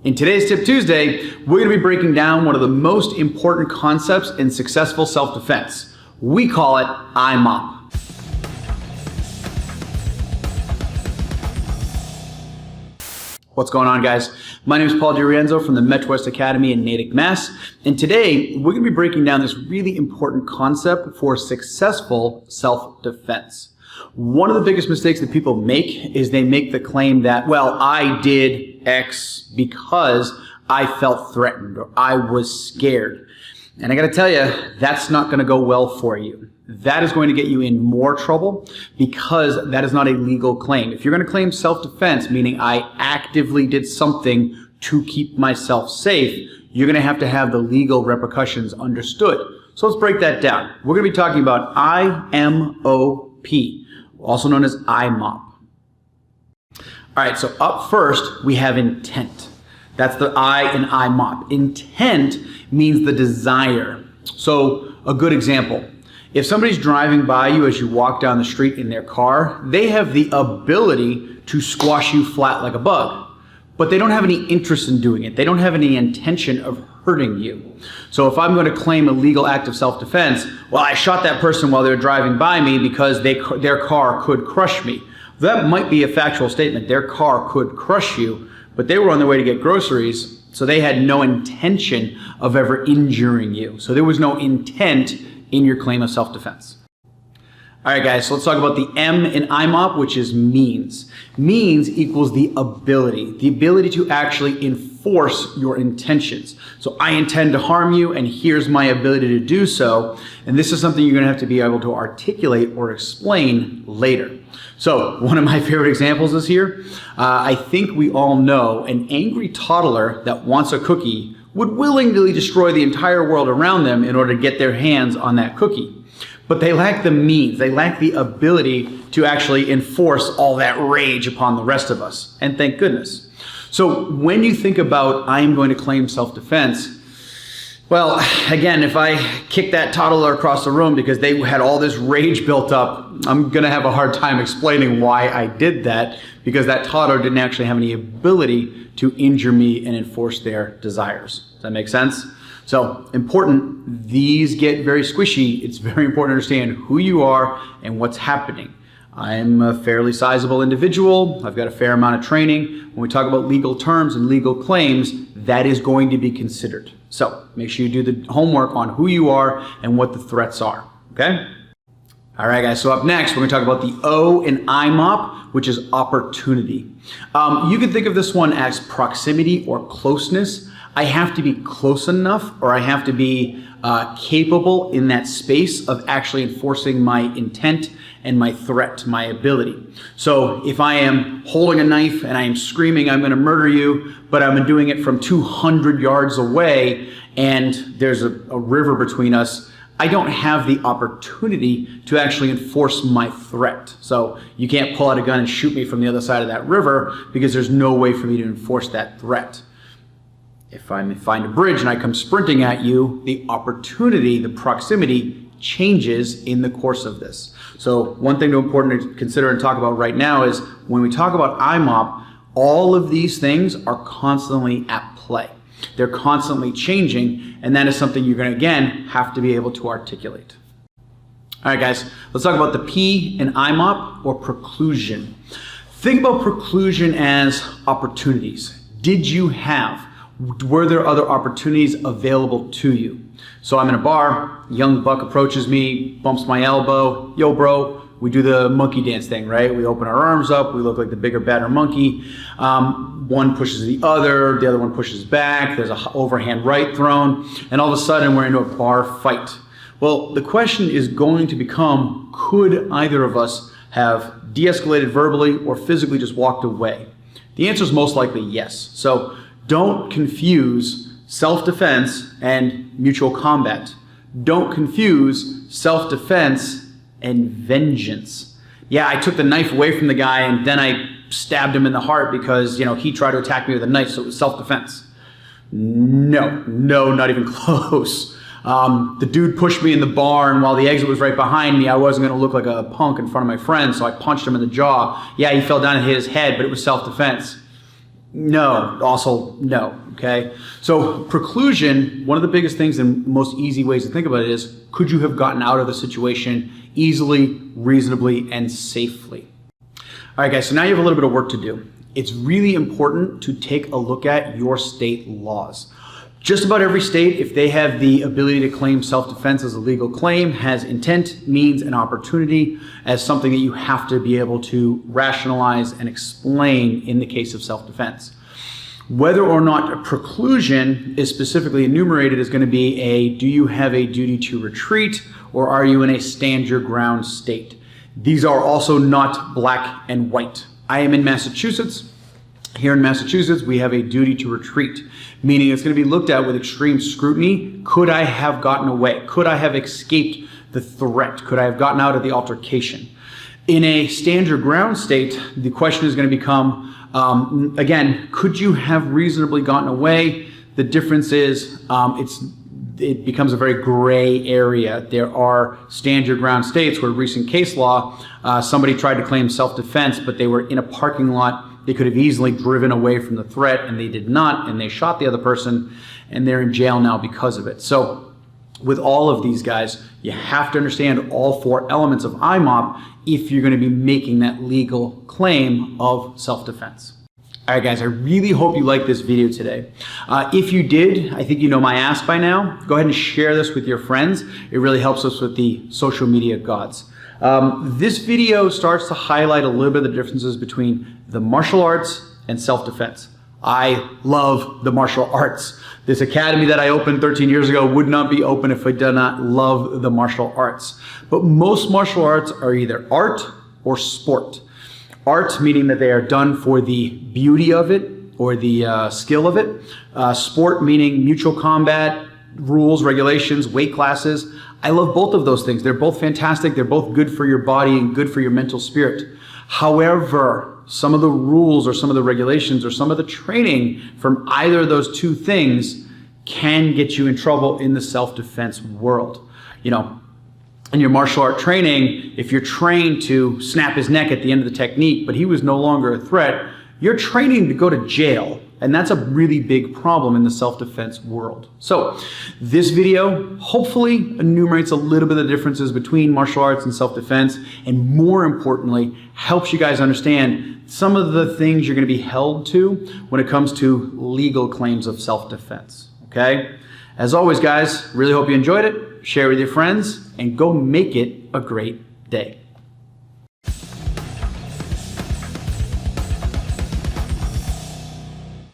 In today's Tip Tuesday, we're going to be breaking down one of the most important concepts in successful self-defense. We call it IMOP. What's going on, guys? My name is Paul DiRienzo from the Metro West Academy in Natick, Mass. And today, we're going to be breaking down this really important concept for successful self-defense. One of the biggest mistakes that people make is they make the claim that, well, I did X because I felt threatened or I was scared. And I got to tell you, that's not going to go well for you. That is going to get you in more trouble because that is not a legal claim. If you're going to claim self-defense, meaning I actively did something to keep myself safe, you're going to have the legal repercussions understood. So let's break that down. We're going to be talking about IMOP, also known as IMOP. All right, so up first, we have intent. That's the I in IMOP. Intent means the desire. So a good example, if somebody's driving by you as you walk down the street in their car, they have the ability to squash you flat like a bug, but they don't have any interest in doing it. They don't have any intention of hurting you. So if I'm going to claim a legal act of self-defense, well, I shot that person while they were driving by me because their car could crush me. That might be a factual statement. Their car could crush you, but they were on their way to get groceries, so they had no intention of ever injuring you. So there was no intent in your claim of self-defense. All right, guys, so let's talk about the M in IMOP, which is means. Means equals the ability to actually enforce your intentions. So I intend to harm you, and here's my ability to do so. And this is something you're going to have to be able to articulate or explain later. So one of my favorite examples is here. I think we all know an angry toddler that wants a cookie would willingly destroy the entire world around them in order to get their hands on that cookie. But they lack the means, they lack the ability to actually enforce all that rage upon the rest of us. And thank goodness. So when you think about, I am going to claim self-defense, well, again, if I kick that toddler across the room because they had all this rage built up, I'm going to have a hard time explaining why I did that, because that toddler didn't actually have any ability to injure me and enforce their desires. Does that make sense? So important, these get very squishy. It's very important to understand who you are and what's happening. I'm a fairly sizable individual. I've got a fair amount of training. When we talk about legal terms and legal claims, that is going to be considered. So make sure you do the homework on who you are and what the threats are, okay? All right, guys, so up next, we're going to talk about the O in IMOP, which is opportunity. You can think of this one as proximity or closeness. I have to be close enough, or I have to be capable in that space of actually enforcing my intent and my threat, my ability. So if I am holding a knife and I am screaming, I'm going to murder you, but I'm doing it from 200 yards away and there's a river between us, I don't have the opportunity to actually enforce my threat. So you can't pull out a gun and shoot me from the other side of that river because there's no way for me to enforce that threat. If I find a bridge and I come sprinting at you, the opportunity, the proximity changes in the course of this. So one thing important to consider and talk about right now is when we talk about IMOP, all of these things are constantly at play. They're constantly changing, and that is something you're going to, again, have to be able to articulate. All right, guys, let's talk about the P in IMOP, or preclusion. Think about preclusion as opportunities. Did you have? Were there other opportunities available to you? So I'm in a bar, a young buck approaches me, bumps my elbow, yo bro, we do the monkey dance thing, right? We open our arms up, we look like the bigger, badder monkey. One pushes the other one pushes back, there's an overhand right thrown, and all of a sudden we're into a bar fight. Well, the question is going to become, could either of us have de-escalated verbally or physically just walked away? The answer is most likely yes. So don't confuse self-defense and mutual combat. Don't confuse self-defense and vengeance. Yeah, I took the knife away from the guy and then I stabbed him in the heart because, he tried to attack me with a knife, so it was self-defense. No, not even close. The dude pushed me in the bar, and while the exit was right behind me, I wasn't going to look like a punk in front of my friends, so I punched him in the jaw. Yeah, he fell down and hit his head, but it was self-defense. No, also no, okay? So preclusion, one of the biggest things and most easy ways to think about it is, could you have gotten out of the situation easily, reasonably, and safely? All right, guys, so now you have a little bit of work to do. It's really important to take a look at your state laws. Just about every state, if they have the ability to claim self-defense as a legal claim, has intent, means, and opportunity as something that you have to be able to rationalize and explain in the case of self-defense. Whether or not preclusion is specifically enumerated is going to be do you have a duty to retreat, or are you in a stand your ground state? These are also not black and white. I am in Massachusetts. Here in Massachusetts, we have a duty to retreat, meaning it's going to be looked at with extreme scrutiny. Could I have gotten away? Could I have escaped the threat? Could I have gotten out of the altercation? In a stand your ground state, the question is going to become, again, could you have reasonably gotten away? The difference is it becomes a very gray area. There are stand your ground states where recent case law, somebody tried to claim self-defense, but they were in a parking lot. They could have easily driven away from the threat, and they did not, and they shot the other person, and they're in jail now because of it. So with all of these guys, you have to understand all four elements of IMOP if you're going to be making that legal claim of self-defense. All right, guys, I really hope you liked this video today. If you did, I think you know my ask by now. Go ahead and share this with your friends. It really helps us with the social media gods. This video starts to highlight a little bit of the differences between the martial arts and self-defense. I love the martial arts. This academy that I opened 13 years ago would not be open if I did not love the martial arts. But most martial arts are either art or sport. Art meaning that they are done for the beauty of it or the skill of it. Sport meaning mutual combat, rules, regulations, weight classes. I love both of those things. They're both fantastic. They're both good for your body and good for your mental spirit. However, some of the rules or some of the regulations or some of the training from either of those two things can get you in trouble in the self-defense world. You know, in your martial art training, if you're trained to snap his neck at the end of the technique, but he was no longer a threat, you're training to go to jail. And that's a really big problem in the self-defense world. So this video hopefully enumerates a little bit of the differences between martial arts and self-defense, and more importantly, helps you guys understand some of the things you're going to be held to when it comes to legal claims of self-defense. Okay? As always, guys, really hope you enjoyed it. Share with your friends and go make it a great day.